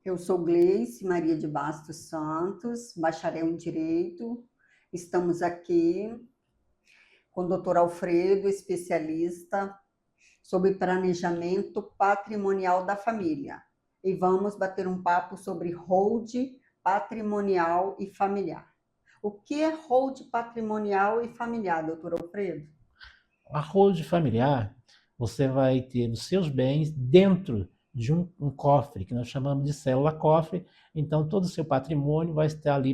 Eu sou Gleice Maria de Bastos Santos, bacharel em Direito. Estamos aqui com o Dr. Alfredo, especialista sobre planejamento patrimonial da família. E vamos bater um papo sobre hold patrimonial e familiar. O que é hold patrimonial e familiar, doutor Alfredo? A hold familiar, você vai ter os seus bens dentro de um cofre, que nós chamamos de célula-cofre, então todo o seu patrimônio vai estar ali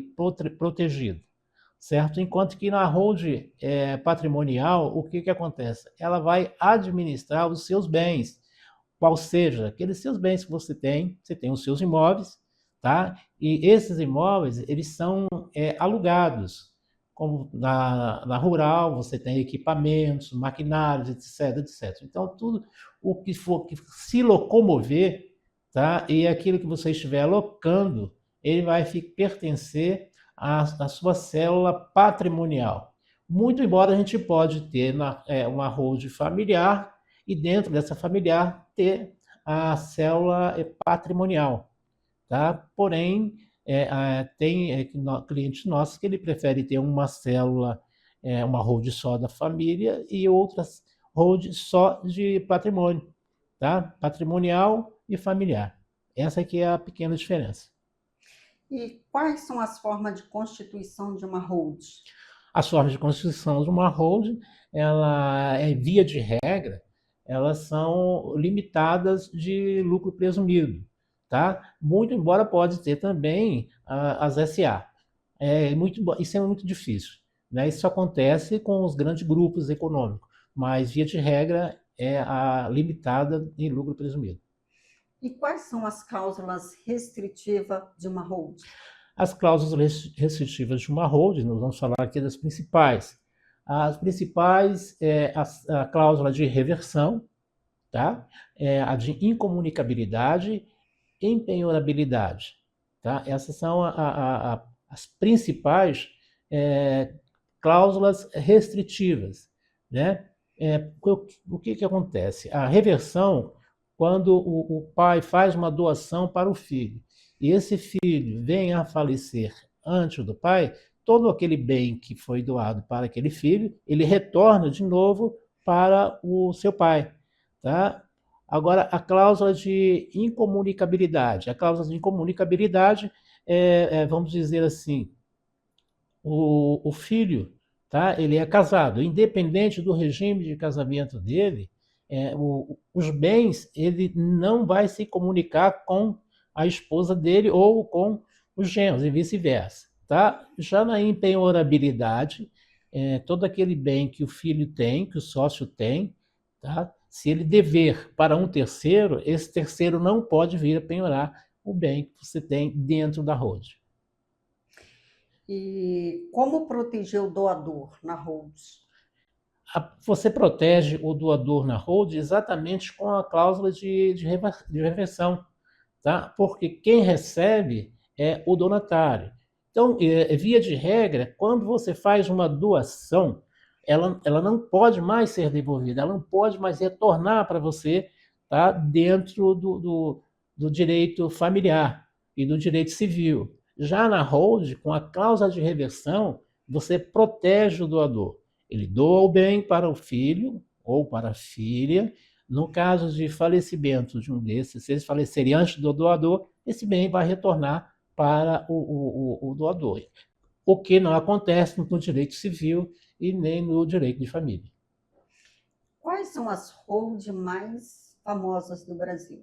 protegido, certo? Enquanto que na hold patrimonial, o que acontece? Ela vai administrar os seus bens, qual seja, aqueles seus bens que você tem os seus imóveis, tá? E esses imóveis, eles são alugados, como na rural, você tem equipamentos, maquinários, etc, etc. Então, tudo o que for que se locomover, tá? E aquilo que você estiver alocando, ele vai pertencer à sua célula patrimonial. Muito embora a gente pode ter uma hold familiar e dentro dessa familiar ter a célula patrimonial, tá? Porém, tem clientes nossos que ele prefere ter uma célula, uma hold só da família e outras hold só de patrimônio, tá? Patrimonial e familiar. Essa aqui é a pequena diferença. E quais são as formas de constituição de uma hold? As formas de constituição de uma hold, ela é via de regra, elas são limitadas de lucro presumido, tá? Muito embora pode ter também as SA. Isso é muito difícil, né? Isso acontece com os grandes grupos econômicos, mas via de regra é a limitada em lucro presumido. E quais são as cláusulas restritivas de uma hold? As cláusulas restritivas de uma hold, nós vamos falar aqui das principais. As principais é a cláusula de reversão, tá? A de incomunicabilidade, empenhorabilidade, tá? Essas são as principais cláusulas restritivas, né? O que acontece? A reversão, quando o pai faz uma doação para o filho e esse filho vem a falecer antes do pai, todo aquele bem que foi doado para aquele filho, ele retorna de novo para o seu pai, tá? Agora, a cláusula de incomunicabilidade. A cláusula de incomunicabilidade vamos dizer assim, o filho, tá? Ele é casado, independente do regime de casamento dele, os bens ele não vai se comunicar com a esposa dele ou com os genros e vice-versa, tá? Já na empenhorabilidade, todo aquele bem que o filho tem, que o sócio tem, tá? Se ele dever para um terceiro, esse terceiro não pode vir a penhorar o bem que você tem dentro da hold. E como proteger o doador na hold? Você protege o doador na hold exatamente com a cláusula de reversão, tá? Porque quem recebe é o donatário. Então, via de regra, quando você faz uma doação, ela não pode mais ser devolvida, ela não pode mais retornar para você, tá? Dentro do direito familiar e do direito civil. Já na hold, com a cláusula de reversão, você protege o doador. Ele doa o bem para o filho ou para a filha. No caso de falecimento de um desses, se eles falecerem antes do doador, esse bem vai retornar para o doador. O que não acontece no direito civil e nem no direito de família. Quais são as holds mais famosas do Brasil?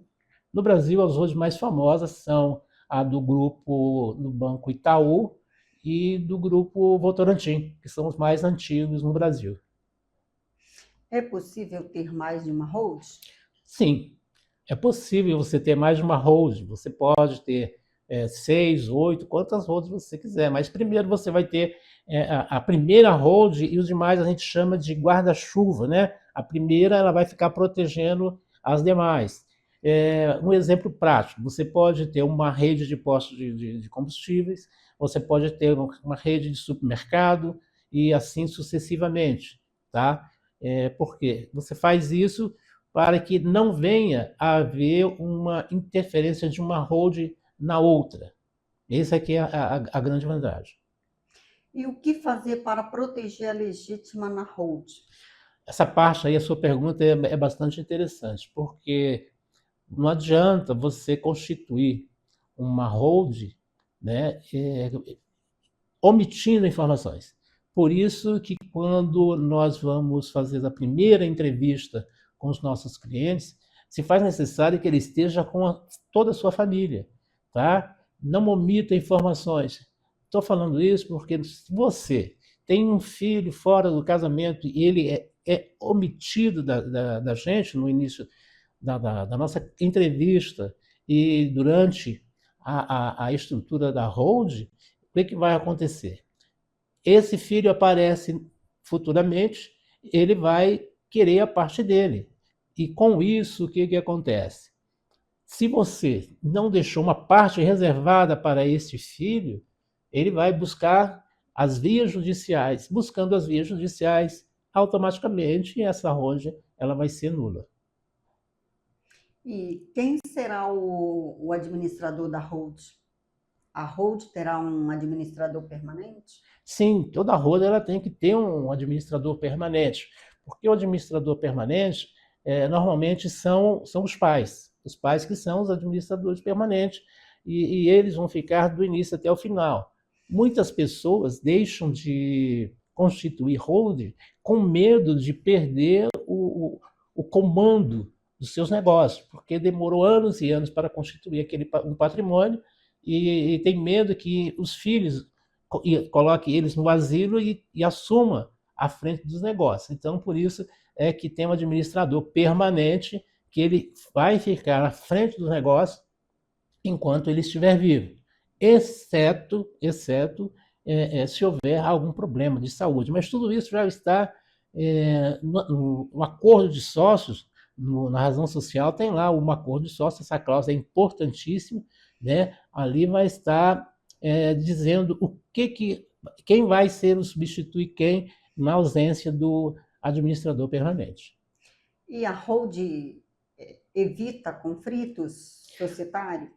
No Brasil, as hoje mais famosas são a do grupo do Banco Itaú e do grupo Votorantim, que são os mais antigos no Brasil. É possível ter mais de uma hold? Sim, é possível você ter mais de uma hold. Você pode ter 6, 8, quantas holds você quiser. Mas primeiro você vai ter a primeira hold e os demais a gente chama de guarda-chuva, né? A primeira ela vai ficar protegendo as demais. Um exemplo prático, você pode ter uma rede de postos de combustíveis, você pode ter uma rede de supermercado e assim sucessivamente, tá? Por quê? Você faz isso para que não venha a haver uma interferência de uma hold na outra. Essa aqui é a grande vantagem. E o que fazer para proteger a legítima na hold? Essa parte aí, a sua pergunta é bastante interessante, porque não adianta você constituir uma hold, né, omitindo informações. Por isso que quando nós vamos fazer a primeira entrevista com os nossos clientes, se faz necessário que ele esteja com toda a sua família, tá? Não omita informações. Estou falando isso porque se você tem um filho fora do casamento e ele é omitido da gente no início da nossa entrevista e durante a estrutura da hold, o que vai acontecer? Esse filho aparece futuramente, ele vai querer a parte dele. E com isso, o que acontece? Se você não deixou uma parte reservada para esse filho, ele vai buscar as vias judiciais. Buscando as vias judiciais, automaticamente essa hold ela vai ser nula. E quem será o administrador da hold? A hold terá um administrador permanente? Sim, toda hold ela tem que ter um administrador permanente, porque o administrador permanente normalmente são os pais que são os administradores permanentes, e eles vão ficar do início até o final. Muitas pessoas deixam de constituir hold com medo de perder o comando dos seus negócios, porque demorou anos e anos para constituir um patrimônio, e tem medo que os filhos coloque eles no asilo e assuma a frente dos negócios. Então, por isso é que tem um administrador permanente que ele vai ficar à frente do negócio enquanto ele estiver vivo, exceto se houver algum problema de saúde. Mas tudo isso já está no acordo de sócios, na razão social tem lá um acordo de sócios, essa cláusula é importantíssima, né? Ali vai estar dizendo quem vai ser o substituir quem na ausência do administrador permanente. E a hold evita conflitos societários?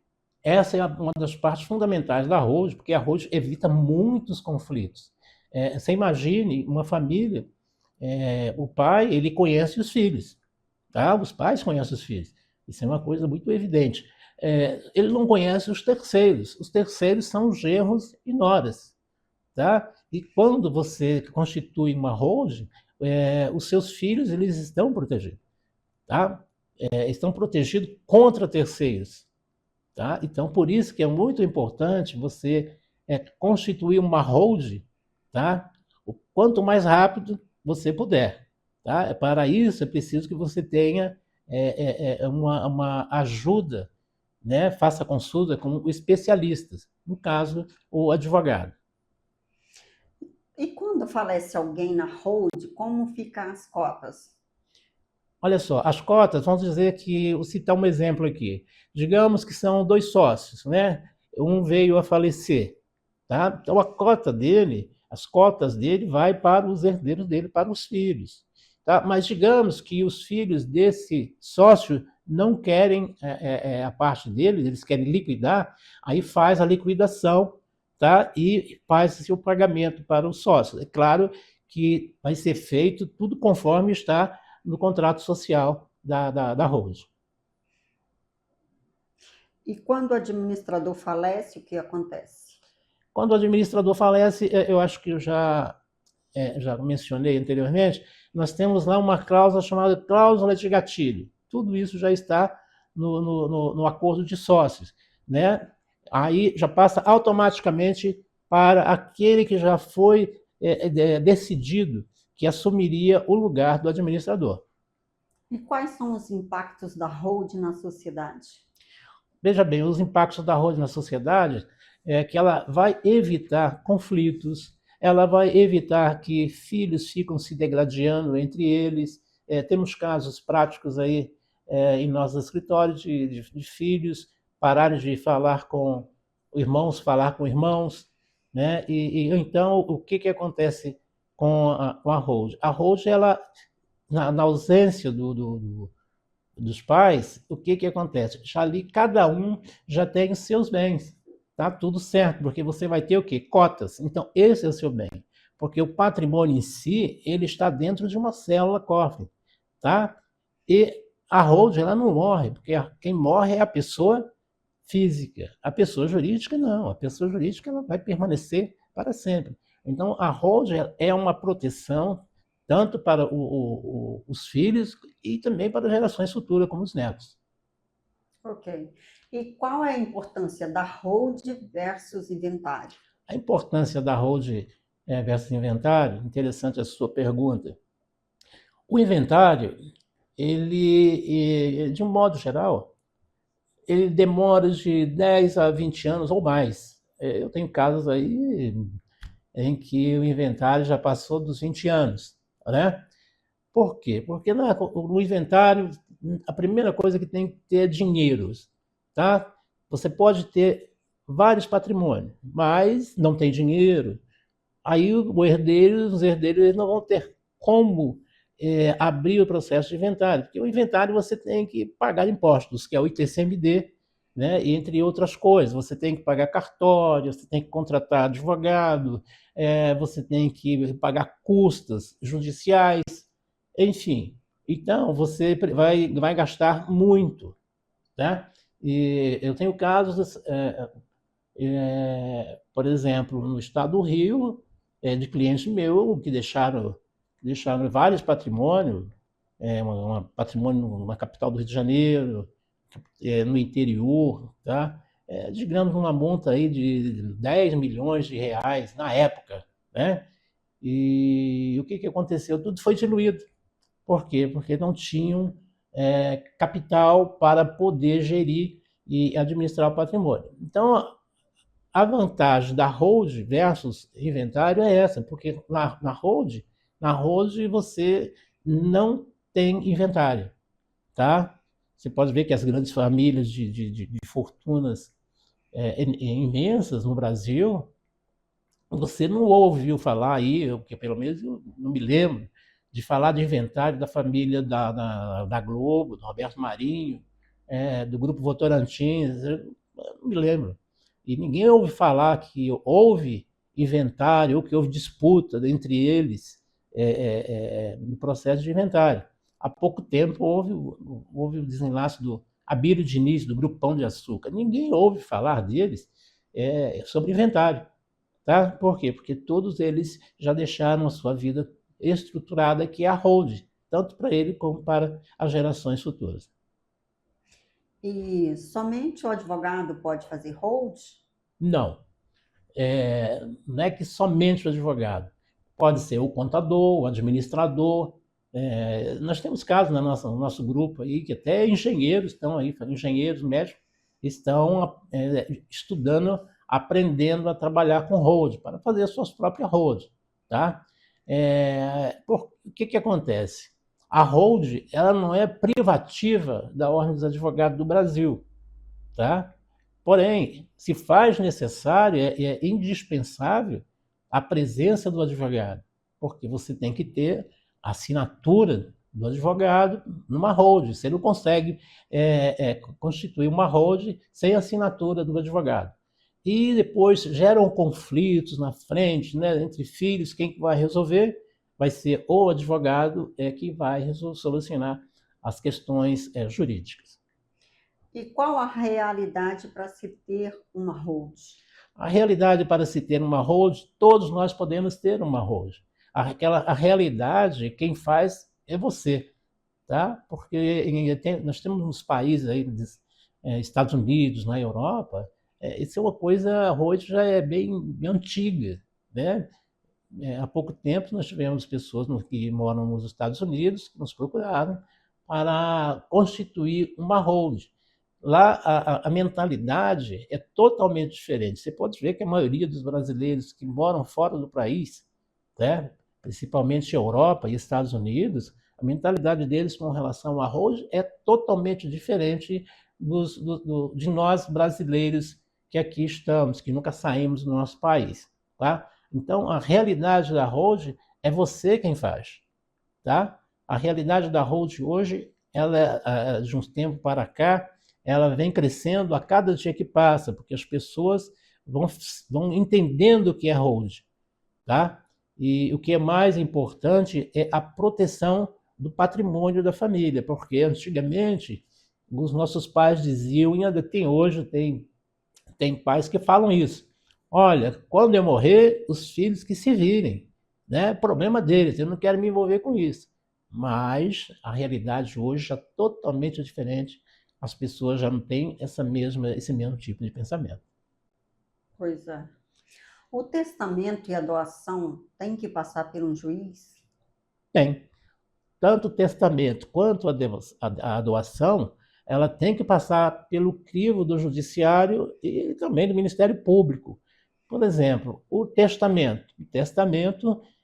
Essa é uma das partes fundamentais da hold, porque a hold evita muitos conflitos. Você imagine uma família, o pai ele conhece os filhos, tá? Os pais conhecem os filhos. Isso é uma coisa muito evidente. Ele não conhece os terceiros. Os terceiros são genros e noras, tá? E quando você constitui uma hold, os seus filhos eles estão protegidos, tá? Estão protegidos contra terceiros, tá? Então por isso que é muito importante você constituir uma hold, tá? O quanto mais rápido você puder, tá? Para isso é preciso que você tenha uma ajuda, né? Faça consulta com especialistas, no caso o advogado. E quando falece alguém na hold, como ficam as cotas? Olha só, as cotas, vamos dizer que, vou citar um exemplo aqui. Digamos que são dois sócios, né? Um veio a falecer, tá? Então a cota dele, as cotas dele vai para os herdeiros dele, para os filhos, tá? Mas digamos que os filhos desse sócio não querem a parte dele, eles querem liquidar, aí faz a liquidação, tá? E faz-se o pagamento para o sócio. É claro que vai ser feito tudo conforme está no contrato social da hold. E quando o administrador falece, o que acontece? Quando o administrador falece, eu acho que eu já mencionei anteriormente, nós temos lá uma cláusula chamada cláusula de gatilho. Tudo isso já está no acordo de sócios, né? Aí já passa automaticamente para aquele que já foi decidido que assumiria o lugar do administrador. E quais são os impactos da hold na sociedade? Veja bem, os impactos da hold na sociedade é que ela vai evitar conflitos, ela vai evitar que filhos ficam se degladiando entre eles. Temos casos práticos aí em nossos escritórios de filhos pararem de falar com irmãos, falar com irmãos, né? E então o que acontece com a hold? A hold, ela, na ausência dos pais, o que acontece? Já ali cada um já tem os seus bens, tá tudo certo, porque você vai ter o quê? Cotas. Então, esse é o seu bem, porque o patrimônio em si, ele está dentro de uma célula cofre, tá? E a holding, ela não morre, porque quem morre é a pessoa física. A pessoa jurídica, não. A pessoa jurídica ela vai permanecer para sempre. Então, a holding é uma proteção tanto para os filhos e também para as gerações futuras, como os netos. Ok. E qual é a importância da hold versus inventário? A importância da holding versus inventário, interessante a sua pergunta. O inventário, ele, de um modo geral, ele demora de 10 a 20 anos ou mais. Eu tenho casos aí em que o inventário já passou dos 20 anos, né? Por quê? Porque no inventário, a primeira coisa que tem que ter é dinheiro, tá? Você pode ter vários patrimônios, mas não tem dinheiro. Aí os herdeiros eles não vão ter como abrir o processo de inventário, porque o inventário você tem que pagar impostos, que é o ITCMD, né? Entre outras coisas. Você tem que pagar cartório, você tem que contratar advogado, você tem que pagar custas judiciais, enfim. Então, você vai gastar muito, tá? E eu tenho casos, por exemplo, no estado do Rio, de clientes meus que deixaram vários patrimônios, patrimônio na capital do Rio de Janeiro, no interior, tá? Digamos uma monta aí de 10 milhões de reais na época, né? E o que aconteceu? Tudo foi diluído. Por quê? Porque não tinham capital para poder gerir e administrar o patrimônio. Então, a vantagem da hold versus inventário é essa, porque na hold você não tem inventário, tá? Você pode ver que as grandes famílias de fortunas imensas no Brasil, você não ouviu falar aí, porque pelo menos eu não me lembro, de falar de inventário da família da Globo, do Roberto Marinho, do Grupo Votorantim, eu não me lembro. E ninguém ouve falar que houve inventário ou que houve disputa entre eles no processo de inventário. Há pouco tempo houve o desenlace do Abílio Diniz, do Grupo Pão de Açúcar. Ninguém ouve falar deles sobre inventário. Tá? Por quê? Porque todos eles já deixaram a sua vida estruturada, que é a hold, tanto para ele como para as gerações futuras. E somente o advogado pode fazer hold? Não. Não é que somente o advogado. Pode ser o contador, o administrador. Nós temos casos no nosso grupo aí que até engenheiros estão aí, engenheiros médicos estão estudando, aprendendo a trabalhar com hold, para fazer as suas próprias hold, tá? O que acontece? A hold, ela não é privativa da Ordem dos Advogados do Brasil, tá? Porém, se faz necessário, é indispensável a presença do advogado, porque você tem que ter a assinatura do advogado numa hold. Você não consegue constituir uma hold sem a assinatura do advogado. E depois geram conflitos na frente, né, entre filhos, quem vai resolver vai ser o advogado que vai solucionar as questões jurídicas. E qual a realidade para se ter uma hold? A realidade para se ter uma hold, todos nós podemos ter uma hold. A realidade, quem faz é você, tá? Porque nós temos uns países aí, Estados Unidos, na Europa, isso é uma coisa, a hold já é bem antiga, né? Há pouco tempo nós tivemos pessoas que moram nos Estados Unidos que nos procuraram para constituir uma hold. Lá a mentalidade é totalmente diferente. Você pode ver que a maioria dos brasileiros que moram fora do país, né, principalmente Europa e Estados Unidos, a mentalidade deles com relação ao arroz é totalmente diferente de nós brasileiros que aqui estamos, que nunca saímos do nosso país. Tá? Então, a realidade da hold é você quem faz. Tá? A realidade da hold hoje ela, de uns tempos para cá, ela vem crescendo a cada dia que passa, porque as pessoas vão entendendo o que é hold, tá? E o que é mais importante é a proteção do patrimônio da família, porque antigamente os nossos pais diziam, e ainda tem hoje, tem pais que falam isso. Olha, quando eu morrer, os filhos que se virem, né? Problema deles, eu não quero me envolver com isso. Mas a realidade hoje já é totalmente diferente. As pessoas já não têm esse mesmo tipo de pensamento. Pois é. O testamento e a doação têm que passar por um juiz? Tem. Tanto o testamento quanto a doação, ela tem que passar pelo crivo do judiciário e também do Ministério Público. Por exemplo, o testamento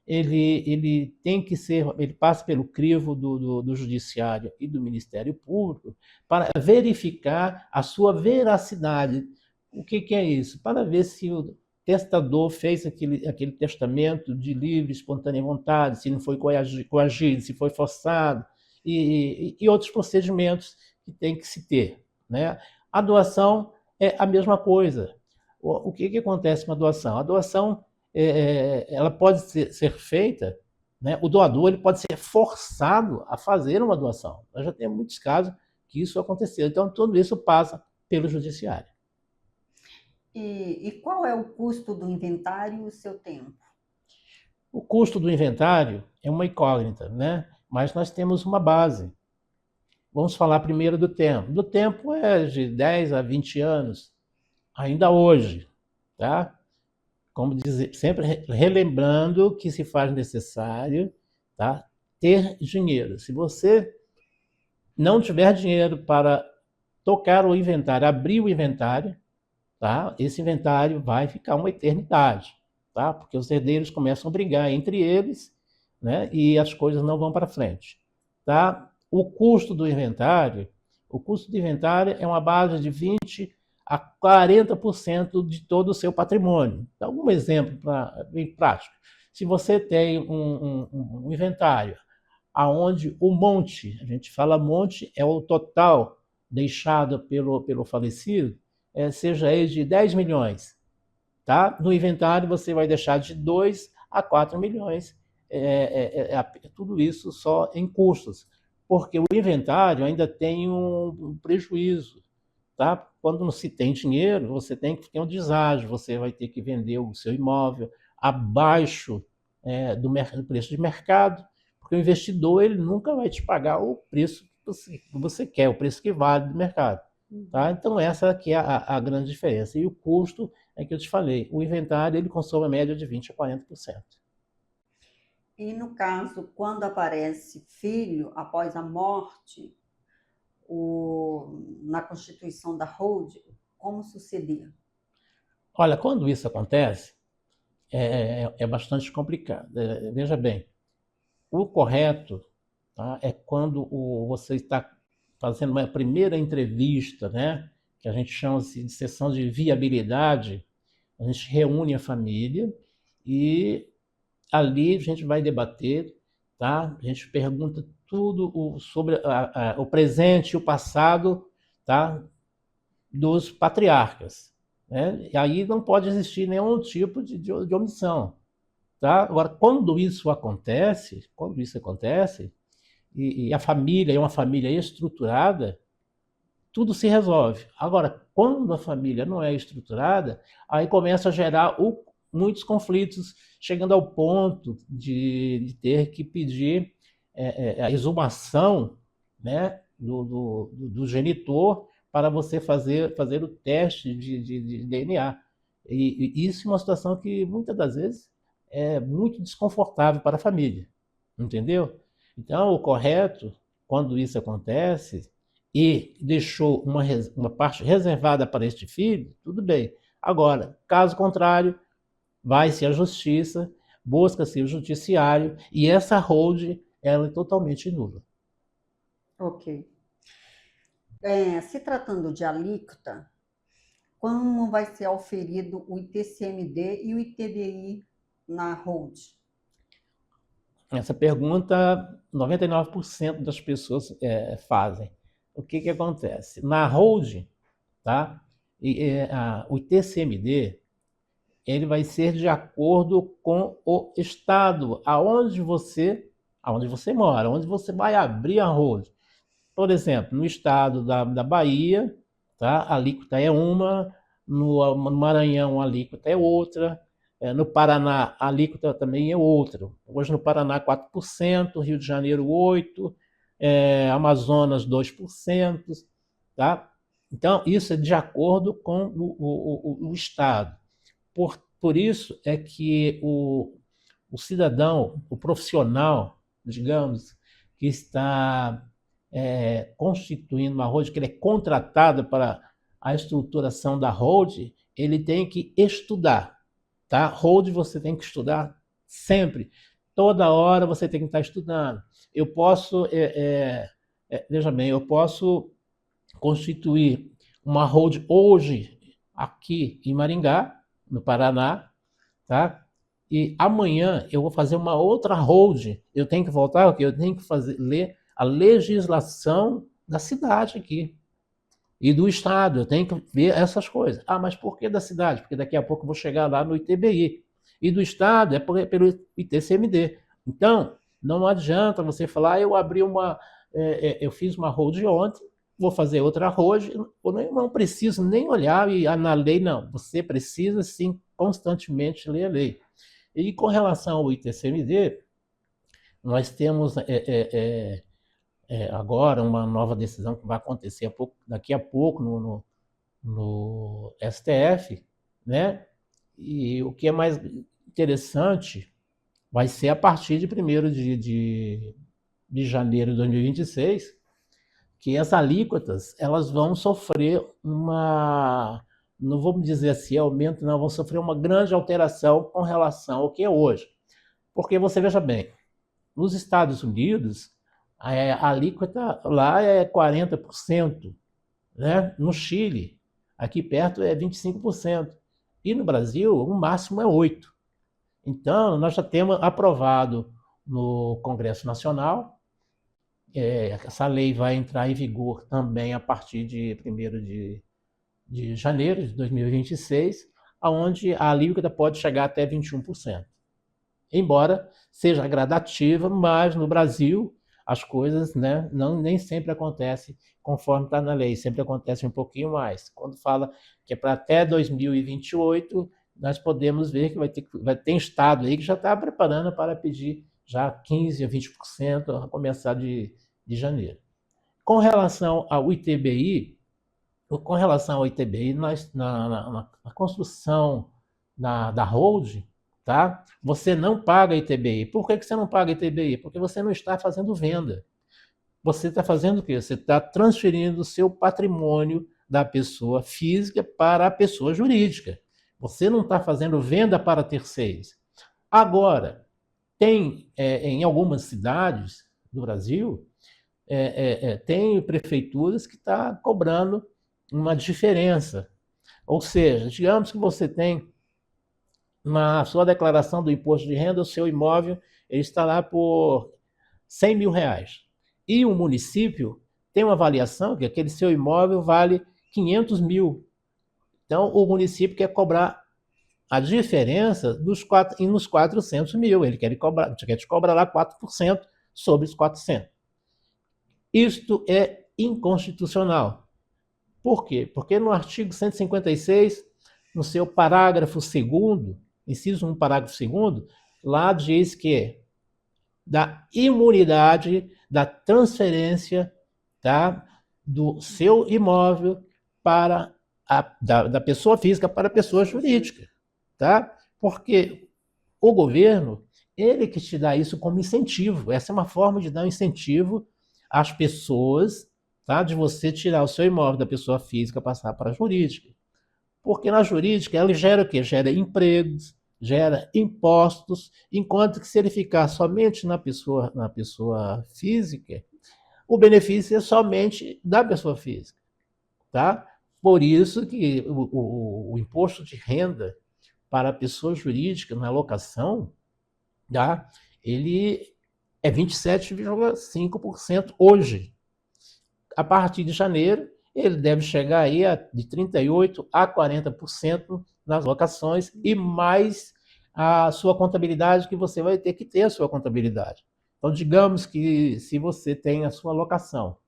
ele tem que ser, ele passa pelo crivo do judiciário e do Ministério Público para verificar a sua veracidade. O que é isso? Para ver se o testador fez aquele testamento de livre, espontânea vontade, se não foi coagido, se foi forçado, e outros procedimentos que tem que se ter, né? A doação é a mesma coisa. O que acontece com a doação? A doação ela pode ser feita, né? O doador ele pode ser forçado a fazer uma doação. Nós já temos muitos casos que isso aconteceu. Então, tudo isso passa pelo judiciário. E qual é o custo do inventário e o seu tempo? O custo do inventário é uma incógnita, né? Mas nós temos uma base. Vamos falar primeiro do tempo. Do tempo é de 10 a 20 anos, ainda hoje, tá? Como dizer, sempre relembrando que se faz necessário, tá? Ter dinheiro. Se você não tiver dinheiro para tocar o inventário, abrir o inventário, tá? Esse inventário vai ficar uma eternidade, tá? Porque os herdeiros começam a brigar entre eles, né? E as coisas não vão para frente, tá? O custo do inventário é uma base de 20 a 40% de todo o seu patrimônio. Então, um exemplo bem prático. Se você tem um inventário aonde o monte, a gente fala monte, é o total deixado pelo falecido, seja ele de 10 milhões. Tá? No inventário você vai deixar de 2 a 4 milhões, tudo isso só em custos, porque o inventário ainda tem um prejuízo. Tá? Quando não se tem dinheiro, você tem que ter um deságio, você vai ter que vender o seu imóvel abaixo do preço de mercado, porque o investidor ele nunca vai te pagar o preço que você quer, o preço que vale do mercado. Tá? Então essa aqui é a grande diferença. E o custo é que eu te falei, o inventário ele consome a média de 20 a 40%. E no caso, quando aparece filho após a morte, na constituição da holding, como sucedia? Olha, quando isso acontece, é bastante complicado. Veja bem, o correto, tá, é quando você está fazendo uma primeira entrevista, né, que a gente chama de sessão de viabilidade, a gente reúne a família e ali a gente vai debater, tá? A gente pergunta tudo sobre o presente e o passado, tá? Dos patriarcas, né? E aí não pode existir nenhum tipo de omissão, tá? Agora, quando isso acontece e a família é uma família estruturada, tudo se resolve. Agora, quando a família não é estruturada, aí começa a gerar muitos conflitos, chegando ao ponto de ter que pedir a exumação, né, do genitor para você fazer o teste de DNA. E isso é uma situação que muitas das vezes é muito desconfortável para a família, entendeu? Então, o correto, quando isso acontece, e deixou uma parte reservada para este filho, tudo bem. Agora, caso contrário, vai-se à justiça, busca-se o judiciário e essa hold ela é totalmente nula. Ok. Se tratando de alíquota, como vai ser auferido o ITCMD e o ITBI na holding? Essa pergunta 99% das pessoas fazem. O que, que acontece? Na hold, tá? O TCMD ele vai ser de acordo com o estado aonde você mora, onde você vai abrir a hold. Por exemplo, no estado da Bahia, tá? A alíquota é uma, no Maranhão a alíquota é outra, no Paraná a alíquota também é outra. Hoje no Paraná 4%, Rio de Janeiro 8%, Amazonas 2%, tá? Então, isso é de acordo com o estado. Por isso é que o cidadão, o profissional, digamos, que está constituindo uma hold, que ele é contratado para a estruturação da hold, ele tem que estudar, tá? Hold você tem que estudar sempre, toda hora você tem que estar estudando. Eu posso, veja bem, eu posso constituir uma hold hoje aqui em Maringá, no Paraná, tá? E amanhã eu vou fazer uma outra hold. Eu tenho que voltar, ok? Eu tenho que ler a legislação da cidade aqui e do estado. Eu tenho que ver essas coisas. Ah, mas por que da cidade? Porque daqui a pouco eu vou chegar lá no ITBI. E do estado é pelo ITCMD. Então, não adianta você falar, eu abri eu fiz uma hold ontem, vou fazer outra hold, eu não preciso nem olhar na lei, não. Você precisa, sim, constantemente ler a lei. E com relação ao ITCMD, nós temos agora uma nova decisão que vai acontecer daqui a pouco no STF, né? E o que é mais interessante vai ser a partir de 1º de janeiro de 2026, que as alíquotas elas vão sofrer não vamos dizer assim, aumento, não, vão sofrer uma grande alteração com relação ao que é hoje. Porque você veja bem, nos Estados Unidos, a alíquota lá é 40%, né? No Chile, aqui perto é 25%, e no Brasil o máximo é 8%. Então, nós já temos aprovado no Congresso Nacional, essa lei vai entrar em vigor também a partir de 1º de janeiro de 2026, onde a alíquota pode chegar até 21%. Embora seja gradativa, mas no Brasil as coisas, né, nem sempre acontecem conforme está na lei, sempre acontece um pouquinho mais. Quando fala que é para até 2028, nós podemos ver que vai ter estado aí que já está preparando para pedir já 15% a 20% a começar de janeiro. Com relação ao ITBI, nós, na construção da hold, tá? Você não paga ITBI. Por que você não paga ITBI? Porque você não está fazendo venda. Você está fazendo o quê? Você está transferindo o seu patrimônio da pessoa física para a pessoa jurídica. Você não está fazendo venda para terceiros. Agora, tem em algumas cidades do Brasil, tem prefeituras que estão cobrando uma diferença. Ou seja, digamos que você tem na sua declaração do imposto de renda, o seu imóvel ele está lá por R$100 mil. E o município tem uma avaliação que aquele seu imóvel vale 500 mil. Então, o município quer cobrar a diferença nos 400 mil. Ele quer te cobrar lá 4% sobre os 400. Isto é inconstitucional. Por quê? Porque no artigo 156, no seu parágrafo 2º, inciso 1, parágrafo 2º, lá diz que da imunidade da transferência, tá, do seu imóvel para da pessoa física para a pessoa jurídica, tá? Porque o governo, ele que te dá isso como incentivo. Essa é uma forma de dar um incentivo às pessoas, tá? De você tirar o seu imóvel da pessoa física e passar para a jurídica. Porque na jurídica ela gera o quê? Gera empregos, gera impostos, enquanto que se ele ficar somente na pessoa física, o benefício é somente da pessoa física, tá? Por isso que o imposto de renda para a pessoa jurídica na locação, tá? Ele é 27,5% hoje. A partir de janeiro, ele deve chegar aí de 38% a 40% nas locações e mais a sua contabilidade, que você vai ter que ter a sua contabilidade. Então, digamos que se você tem a sua locação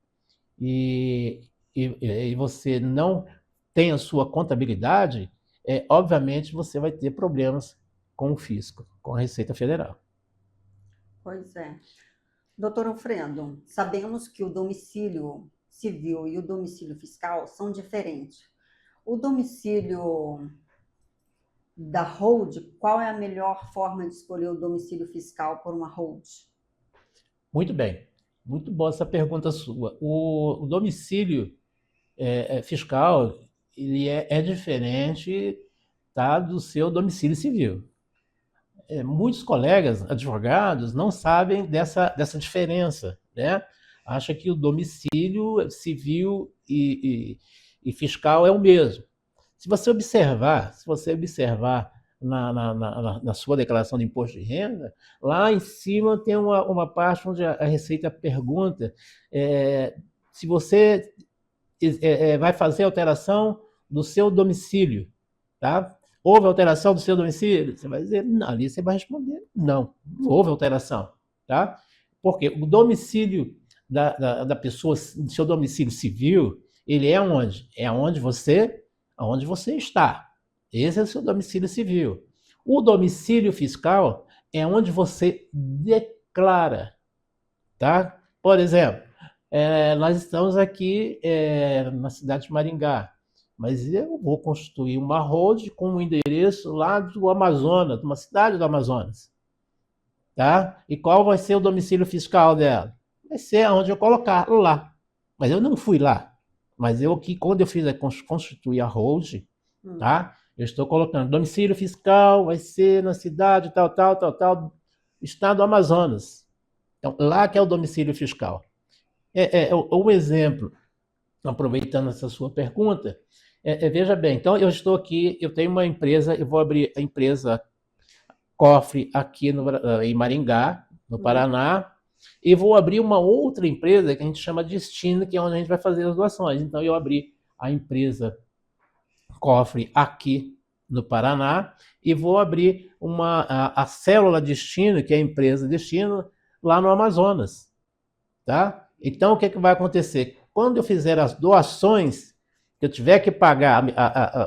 e, e você não tem a sua contabilidade, obviamente você vai ter problemas com o fisco, com a Receita Federal. Pois é. Doutor Alfredo, sabemos que o domicílio civil e o domicílio fiscal são diferentes. O domicílio da hold, qual é a melhor forma de escolher o domicílio fiscal por uma hold? Muito bem, muito boa essa pergunta sua. O domicílio fiscal ele é diferente, tá, do seu domicílio civil. Muitos colegas advogados não sabem dessa diferença, né? Acha que o domicílio civil e fiscal é o mesmo. Se você observar na sua declaração de imposto de renda, lá em cima tem uma parte onde a Receita pergunta se você vai fazer alteração do seu domicílio, tá? Houve alteração do seu domicílio? Você vai dizer, não, ali você vai responder, não houve alteração, tá? Porque o domicílio da pessoa, do seu domicílio civil, ele é onde? É onde você está. Esse é o seu domicílio civil. O domicílio fiscal é onde você declara, tá? Por exemplo, nós estamos aqui na cidade de Maringá, mas eu vou construir uma road com um endereço lá do Amazonas, de uma cidade do Amazonas, tá? E qual vai ser o domicílio fiscal dela? Vai ser onde eu colocar lá. Mas eu não fui lá. Mas eu aqui, quando eu constituir a road, tá? Eu estou colocando domicílio fiscal, vai ser na cidade tal, estado do Amazonas. Então, lá que é o domicílio fiscal. Um exemplo, aproveitando essa sua pergunta, veja bem, então eu estou aqui, eu tenho uma empresa, eu vou abrir a empresa Cofre aqui em Maringá, no Paraná, e vou abrir uma outra empresa que a gente chama Destino, que é onde a gente vai fazer as doações. Então eu abri a empresa Cofre aqui no Paraná e vou abrir a célula Destino, que é a empresa Destino, lá no Amazonas, tá? Então, o que vai acontecer? Quando eu fizer as doações, que eu tiver que pagar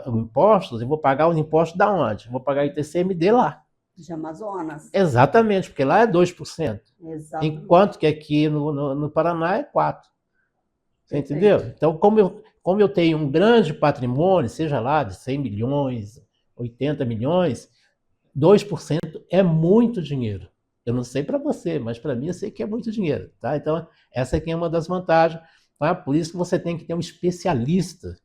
os impostos, eu vou pagar os impostos da onde? Eu vou pagar ITCMD lá. De Amazonas. Exatamente, porque lá é 2%. Exatamente. Enquanto que aqui no Paraná é 4%. Você entendeu? Então, como eu tenho um grande patrimônio, seja lá de 100 milhões, 80 milhões, 2% é muito dinheiro. Eu não sei para você, mas para mim eu sei que é muito dinheiro, tá? Então, essa aqui é uma das vantagens, tá? Por isso que você tem que ter um especialista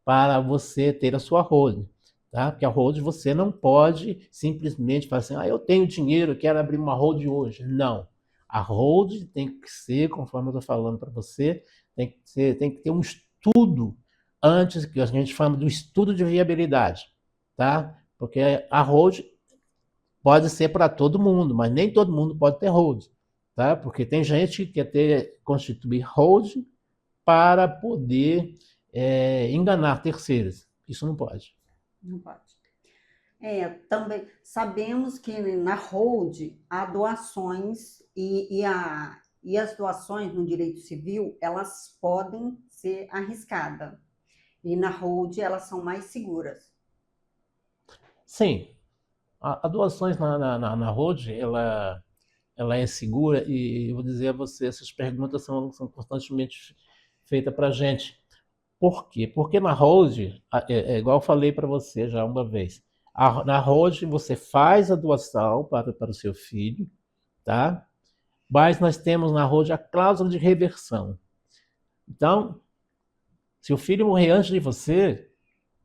para você ter a sua holding, tá? Porque a holding você não pode simplesmente falar assim, eu tenho dinheiro, eu quero abrir uma holding hoje. Não. A holding tem que ser, conforme eu estou falando para você, tem que ter um estudo antes, que a gente chama do estudo de viabilidade, tá? Porque a holding pode ser para todo mundo, mas nem todo mundo pode ter holding, tá? Porque tem gente que quer constituir holding para poder enganar terceiros. Isso não pode. Não pode. Também sabemos que na hold há doações e as doações no direito civil, elas podem ser arriscadas. E na hold elas são mais seguras. Sim. A doações na hold, ela é segura e eu vou dizer a você, essas perguntas são constantemente feitas para a gente. Por quê? Porque na hold, igual eu falei para você já uma vez, na hold você faz a doação para o seu filho, tá? Mas nós temos na hold a cláusula de reversão. Então, se o filho morrer antes de você,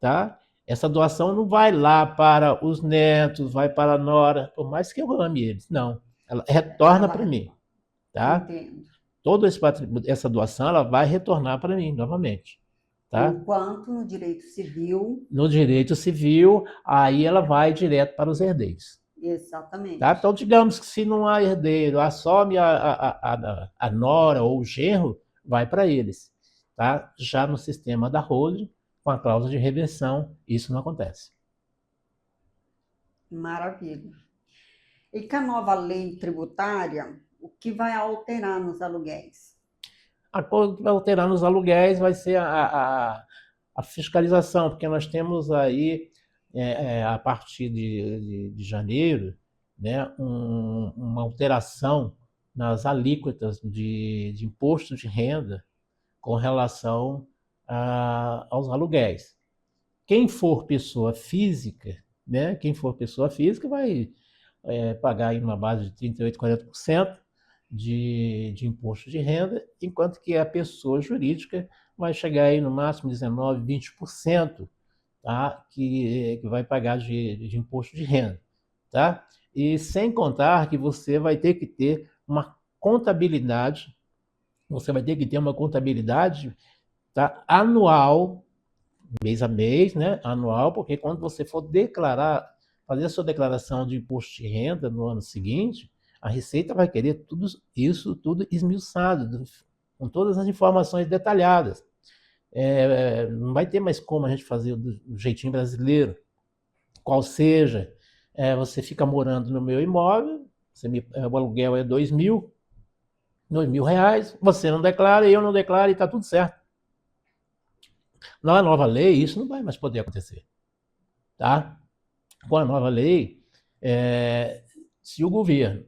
tá? Essa doação não vai lá para os netos, vai para a nora, por mais que eu ame eles. Não. Ela retorna para mim, tá? Entendo. Toda essa doação ela vai retornar para mim novamente. Tá? Enquanto no direito civil... No direito civil, aí ela vai direto para os herdeiros. Tá? Exatamente. Então, digamos que se não há herdeiro, há só a nora ou o genro, vai para eles. Tá? Já no sistema da holding, com a cláusula de reversão, isso não acontece. Maravilha. E com a nova lei tributária, o que vai alterar nos aluguéis? A coisa que vai alterar nos aluguéis vai ser a fiscalização, porque nós temos aí, a partir de janeiro, né, uma alteração nas alíquotas de imposto de renda com relação aos aluguéis. Quem for pessoa física, né, quem for pessoa física vai pagar aí uma base de 38%, 40% de imposto de renda, enquanto que a pessoa jurídica vai chegar aí no máximo 19%, 20%, tá? que vai pagar de imposto de renda. Tá? E sem contar que você vai ter que ter uma contabilidade, tá? Anual, mês a mês, né? Anual, porque quando você for declarar, fazer a sua declaração de imposto de renda no ano seguinte, a Receita vai querer tudo isso, tudo esmiuçado, com todas as informações detalhadas. Não vai ter mais como a gente fazer do jeitinho brasileiro, qual seja, você fica morando no meu imóvel, o aluguel é R$ 2.000, você não declara, eu não declaro e está tudo certo. Na nova lei, isso não vai mais poder acontecer. Tá? Com a nova lei, se o governo,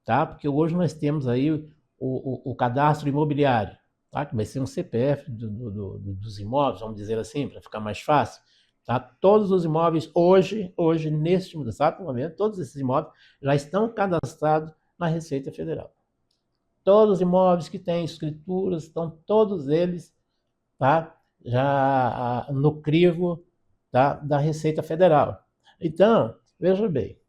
tá? Porque hoje nós temos aí o cadastro imobiliário, tá? Que vai ser um CPF dos imóveis, vamos dizer assim, para ficar mais fácil. Tá? Todos os imóveis hoje neste exato momento, todos esses imóveis já estão cadastrados na Receita Federal. Todos os imóveis que têm escrituras, estão todos eles, tá? Já no crivo, tá? Da Receita Federal. Então, veja bem,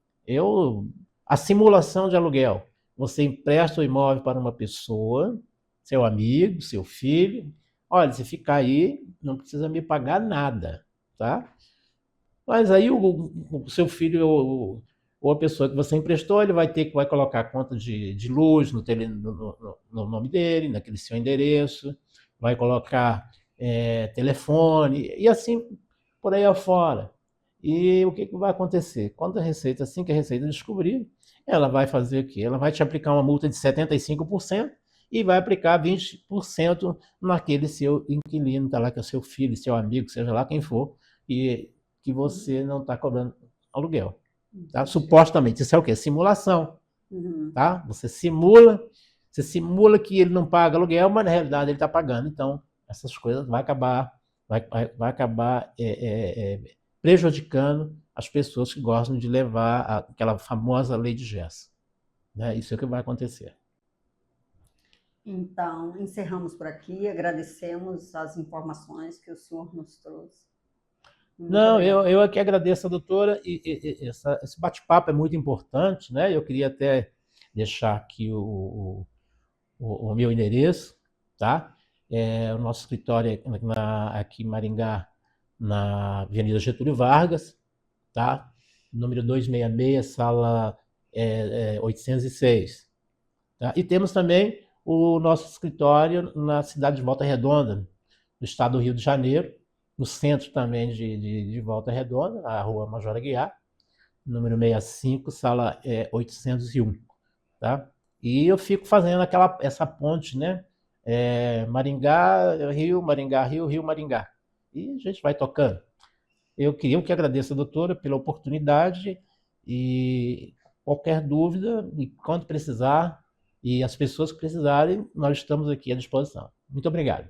a simulação de aluguel, você empresta o imóvel para uma pessoa, seu amigo, seu filho, olha, se ficar aí, não precisa me pagar nada, tá? Mas aí o seu filho ou a pessoa que você emprestou, ele vai colocar a conta de luz no nome dele, naquele seu endereço, vai colocar telefone, e assim por aí afora. E o que vai acontecer? Quando assim que a Receita descobrir, ela vai fazer o quê? Ela vai te aplicar uma multa de 75% e vai aplicar 20% naquele seu inquilino, tá lá, que é o seu filho, seu amigo, seja lá quem for, e que você não está cobrando aluguel. Tá? Supostamente, isso é o quê? Simulação. Tá? Você simula que ele não paga aluguel, mas na realidade ele está pagando. Então, essas coisas vai acabar prejudicando as pessoas que gostam de levar aquela famosa lei de Gesso. Né? Isso é o que vai acontecer. Então, encerramos por aqui, agradecemos as informações que o senhor nos trouxe. Não, eu aqui agradeço a doutora, esse bate-papo é muito importante, né? Eu queria até deixar aqui o meu endereço, tá? O nosso escritório aqui em Maringá, na Avenida Getúlio Vargas, tá? Número 266, sala 806. Tá? E temos também o nosso escritório na cidade de Volta Redonda, no estado do Rio de Janeiro, no centro também de Volta Redonda, na rua Major Aguiar, número 65, sala 801. Tá? E eu fico fazendo essa ponte, né? Maringá, Rio, Maringá, Rio, Rio, Maringá. E a gente vai tocando. Eu que agradeço a doutora pela oportunidade e qualquer dúvida, e quando precisar, e as pessoas que precisarem, nós estamos aqui à disposição. Muito obrigado.